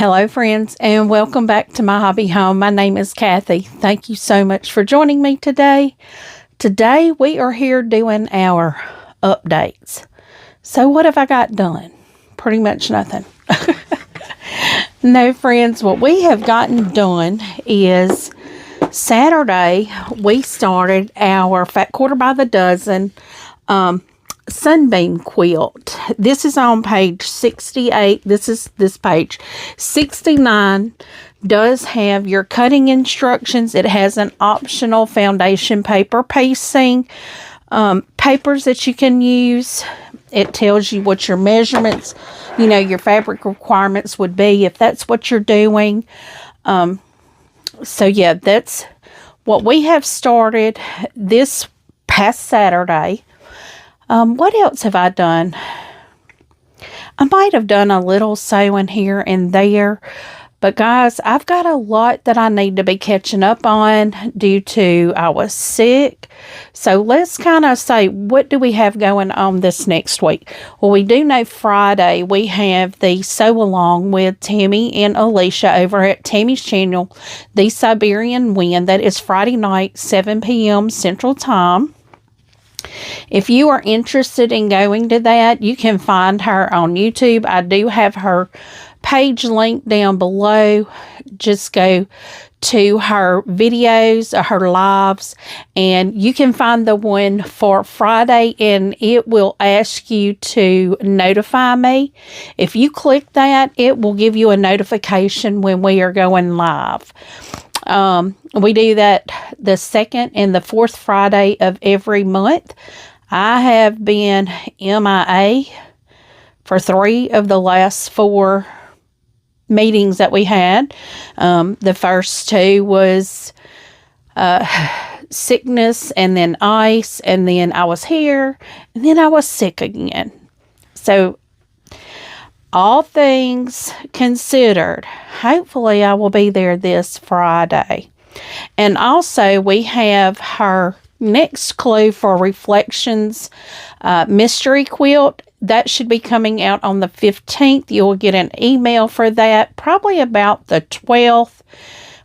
Hello, friends, and welcome back to My Hobby Home. My name is Cathy. Thank you so much for joining me today. Today, we are here doing our updates. So, what have I got done? Pretty much nothing. No, friends, what we have gotten done is Saturday, we started our Fat Quarter by the Dozen Sunbeam quilt. This is on page 68. This page 69 does have your cutting instructions. It has an optional foundation paper piecing, papers that you can use. It tells you what your measurements, your fabric requirements would be if that's what you're doing. So yeah, that's what we have started this past Saturday. What else have I done? I might have done a little sewing here and there, but guys, I've got a lot that I need to be catching up on due to I was sick. So let's kind of say, what do we have going on this next week? Well, we do know Friday we have the sew along with Tammy and Alicia over at Tammy's channel, The Siberian Wind. That is Friday night, 7 p.m. Central Time. If you are interested in going to that, you can find her on YouTube. I do have her page linked down below. Just go to her videos, her lives, and you can find the one for Friday, and it will ask you to notify me. If you click that, it will give you a notification when we are going live. We do that the second and the fourth Friday of every month. I have been MIA for 3 of the last 4 meetings that we had. The first 2 was sickness, and then ice, and then I was here, and then I was sick again. So all things considered, hopefully I will be there this Friday. And also we have her next clue for Reflections mystery quilt. That should be coming out on the 15th. You'll get an email for that probably about the 12th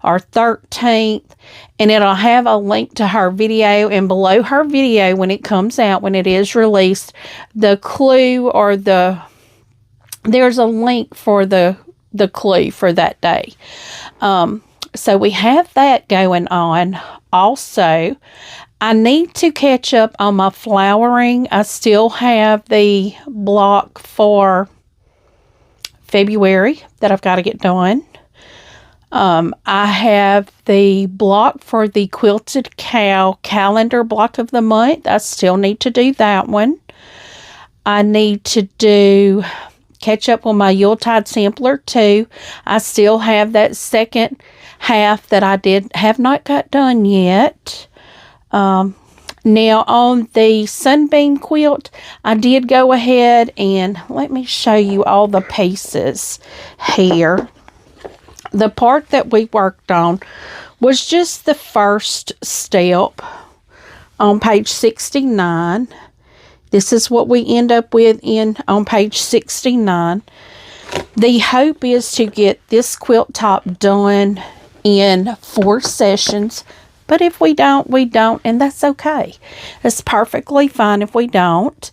or 13th. And it'll have a link to her video. And below her video, when it comes out, when it is released, the clue or there's a link for the clue for that day. So we have that going on. Also, I need to catch up on my flowering. I still have the block for February that I've got to get done. I have the block for the Quilted Cow calendar block of the month. I still need to do that one. I need to catch up on my Yuletide sampler too. I still have that second half that I have not got done yet. Now on the Sunbeam quilt, I did go ahead and let me show you all the pieces here. The part that we worked on was just the first step on page 69. This is what we end up with on page 69. The hope is to get this quilt top done in 4 sessions. But if we don't, we don't, and that's okay. It's perfectly fine if we don't.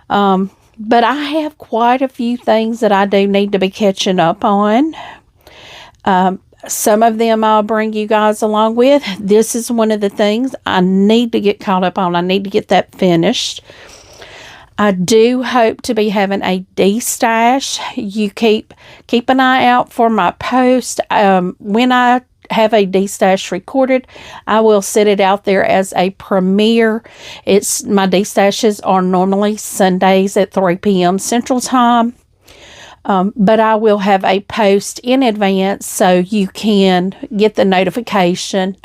But I have quite a few things that I do need to be catching up on. Some of them I'll bring you guys along with. This is one of the things I need to get caught up on. I need to get that finished. I do hope to be having a Destash. You keep an eye out for my post. When I have a Destash recorded, I will set it out there as a premiere. My Destashes are normally Sundays at 3 p.m. Central Time. But I will have a post in advance so you can get the notification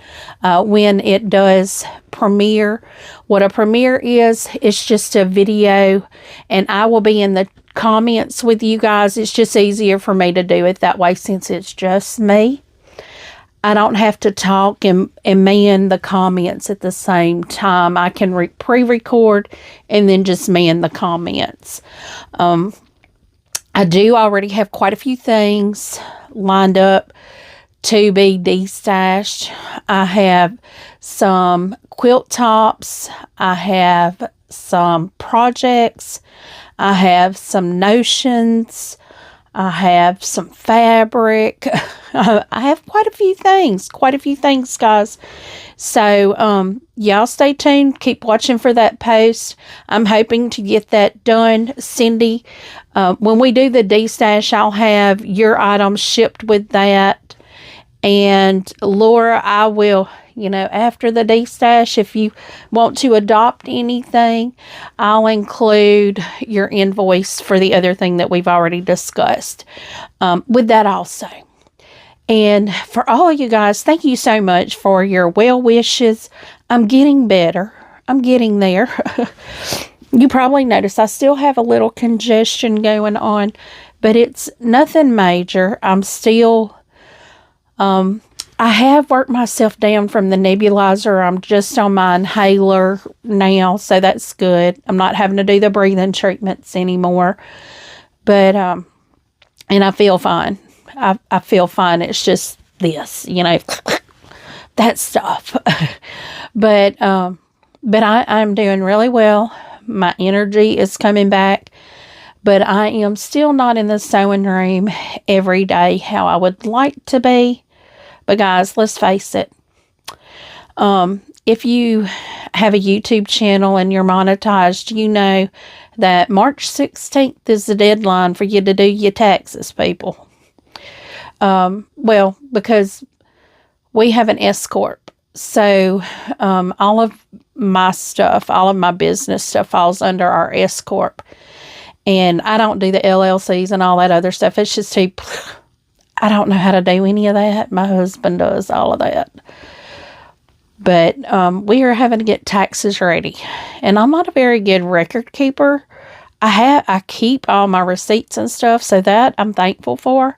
when it does premiere. What a premiere is, it's just a video, and I will be in the comments with you guys. It's just easier for me to do it that way since it's just me. I don't have to talk and man the comments at the same time. I can pre-record and then just man the comments. I do already have quite a few things lined up to be destashed. I have some quilt tops. I have some projects. I have some notions. I have some fabric. I have quite a few things, guys. So, y'all stay tuned. Keep watching for that post. I'm hoping to get that done. Cindy, when we do the destash, I'll have your items shipped with that. And Laura, I will, after the destash, if you want to adopt anything, I'll include your invoice for the other thing that we've already discussed with that also. And for all of you guys, thank you so much for your well wishes. I'm getting better. I'm getting there. You probably noticed I still have a little congestion going on, but it's nothing major. I'm still... I have worked myself down from the nebulizer. I'm just on my inhaler now, so that's good. I'm not having to do the breathing treatments anymore. But, and I feel fine. I feel fine. It's just this, that stuff. But I'm doing really well. My energy is coming back. But I am still not in the sewing room every day how I would like to be. But guys, let's face it. If you have a YouTube channel and you're monetized, you know that March 16th is the deadline for you to do your taxes, people. Well, because we have an S Corp. So all of my stuff, all of my business stuff falls under our S Corp. And I don't do the LLCs and all that other stuff. It's just too... I don't know how to do any of that. My husband does all of that. But we are having to get taxes ready. And I'm not a very good record keeper. I keep all my receipts and stuff, so that I'm thankful for.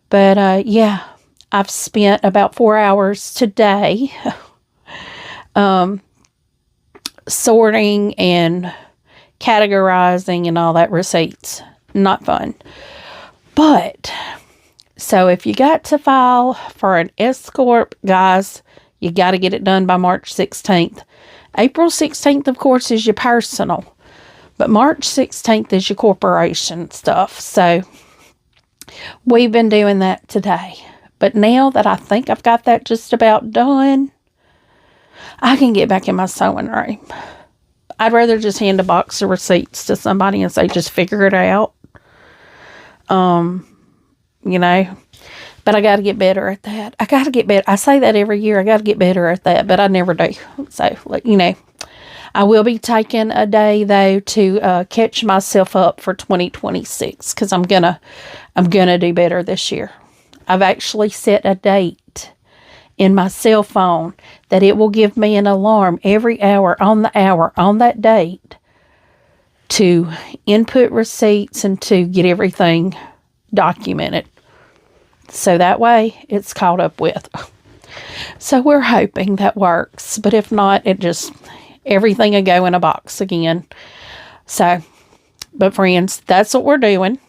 But yeah, I've spent about 4 hours today sorting and categorizing and all that receipts. Not fun. But... so if you got to file for an S Corp, guys, you got to get it done by March 16th. April 16th, of course, is your personal. But March 16th is your corporation stuff. So we've been doing that today. But now that I think I've got that just about done, I can get back in my sewing room. I'd rather just hand a box of receipts to somebody and say, just figure it out. But I got to get better at that. I got to get better. I say that every year. I got to get better at that, but I never do. So, I will be taking a day though to catch myself up for 2026 because I'm gonna do better this year. I've actually set a date in my cell phone that it will give me an alarm every hour on that date to input receipts and to get everything documented. So that way it's caught up with. So we're hoping that works. But if not, everything will go in a box again. So, but friends, that's what we're doing.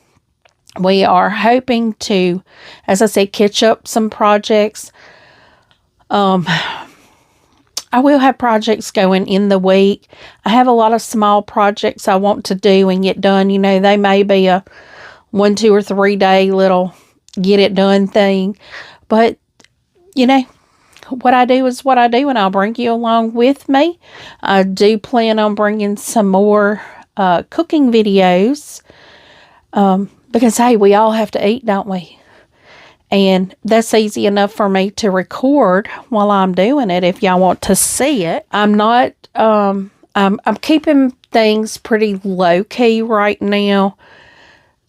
We are hoping to, as I said, catch up some projects. I will have projects going in the week. I have a lot of small projects I want to do and get done. They may be a 1, 2, or 3 day little get it done thing. But, what I do is what I do, and I'll bring you along with me. I do plan on bringing some more cooking videos because, hey, we all have to eat, don't we? And that's easy enough for me to record while I'm doing it if y'all want to see it. I'm not, I'm keeping things pretty low-key right now.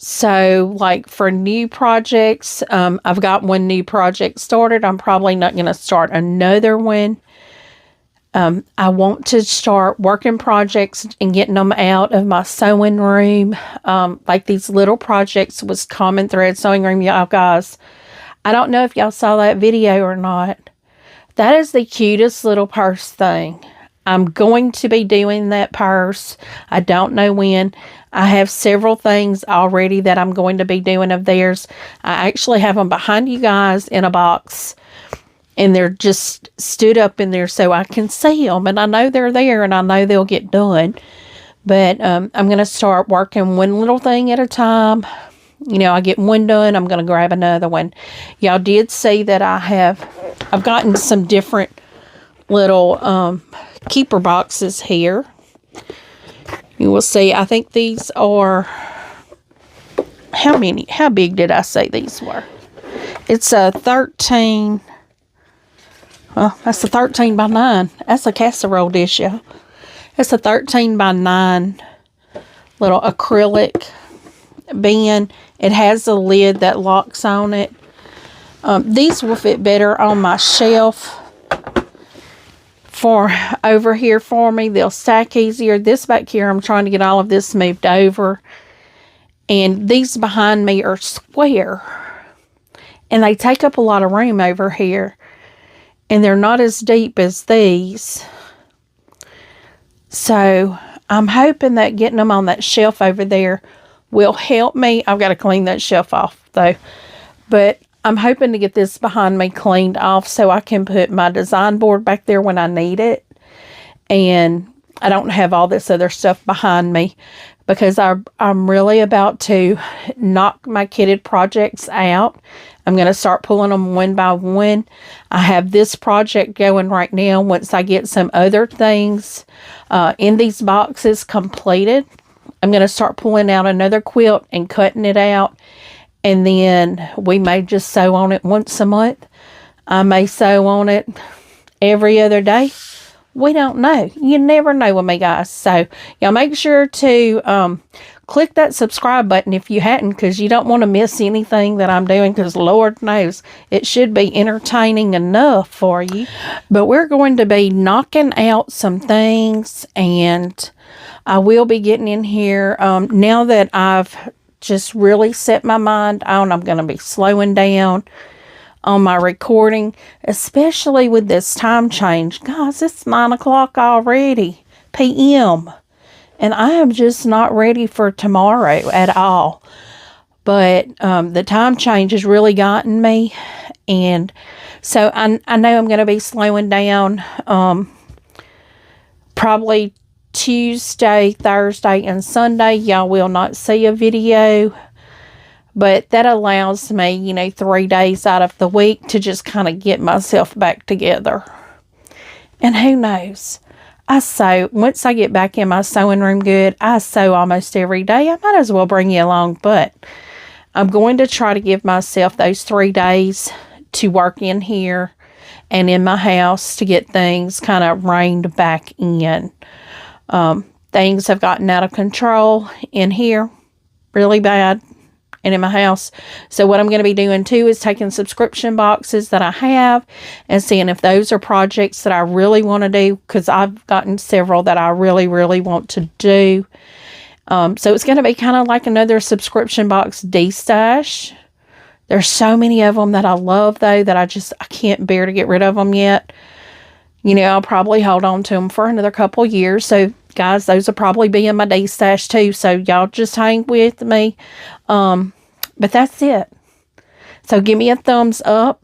So, like for new projects, I've got one new project started. I'm probably not going to start another one. I want to start working projects and getting them out of my sewing room. Like these little projects with Common Thread Sewing Room, y'all guys. I don't know if y'all saw that video or not. That is the cutest little purse thing. I'm going to be doing that purse. I don't know when. I have several things already that I'm going to be doing of theirs. I actually have them behind you guys in a box, and they're just stood up in there so I can see them, and I know they're there, and I know they'll get done. But I'm going to start working one little thing at a time. You know, I get one done, I'm going to grab another one. Y'all did see that I've gotten some different little keeper boxes here. You will see, I think these are, how big did I say these were? It's a 13, well, that's a 13 by 9. That's a casserole dish, y'all. It's a 13 by 9 little acrylic bin. It has a lid that locks on it. These will fit better on my shelf for over here for me. They'll stack easier. This back here, I'm trying to get all of this moved over. And these behind me are square. And they take up a lot of room over here. And they're not as deep as these. So I'm hoping that getting them on that shelf over there will help me. I've got to clean that shelf off though. But I'm hoping to get this behind me cleaned off so I can put my design board back there when I need it. And I don't have all this other stuff behind me because I'm really about to knock my kitted projects out. I'm going to start pulling them one by one. I have this project going right now. Once I get some other things in these boxes completed, I'm going to start pulling out another quilt and cutting it out. And then we may just sew on it once a month. I may sew on it every other day. We don't know. You never know with me, guys. So, y'all make sure to click that subscribe button if you hadn't, because you don't want to miss anything that I'm doing, because Lord knows it should be entertaining enough for you. But we're going to be knocking out some things, and I will be getting in here. Now that I've just really set my mind on, I'm going to be slowing down on my recording, especially with this time change. Guys, it's 9 o'clock already, p.m. And I am just not ready for tomorrow at all. But the time change has really gotten me. And so I know I'm going to be slowing down probably Tuesday, Thursday, and Sunday. Y'all will not see a video. But that allows me, 3 days out of the week to just kind of get myself back together. And who knows? I sew. Once I get back in my sewing room good, I sew almost every day. I might as well bring you along. But I'm going to try to give myself those 3 days to work in here and in my house to get things kind of reined back in. Things have gotten out of control in here really bad. And in my house. So what I'm going to be doing too is taking subscription boxes that I have and seeing if those are projects that I really want to do, because I've gotten several that I really, really want to do. So it's going to be kind of like another subscription box Destash. There's so many of them that I love though that I can't bear to get rid of them yet. I'll probably hold on to them for another couple years. So guys, those will probably be in my Destash too. So y'all just hang with me. But that's it. So give me a thumbs up.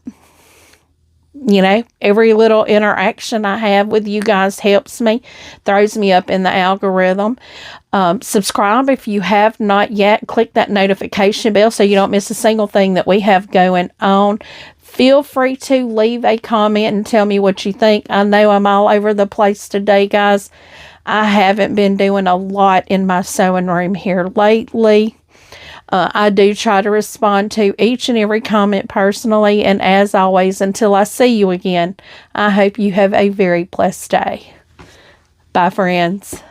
Every little interaction I have with you guys helps me, throws me up in the algorithm. Subscribe if you have not yet. Click that notification bell so you don't miss a single thing that we have going on. Feel free to leave a comment and tell me what you think. I know I'm all over the place today, guys. I haven't been doing a lot in my sewing room here lately. I do try to respond to each and every comment personally. And as always, until I see you again, I hope you have a very blessed day. Bye, friends.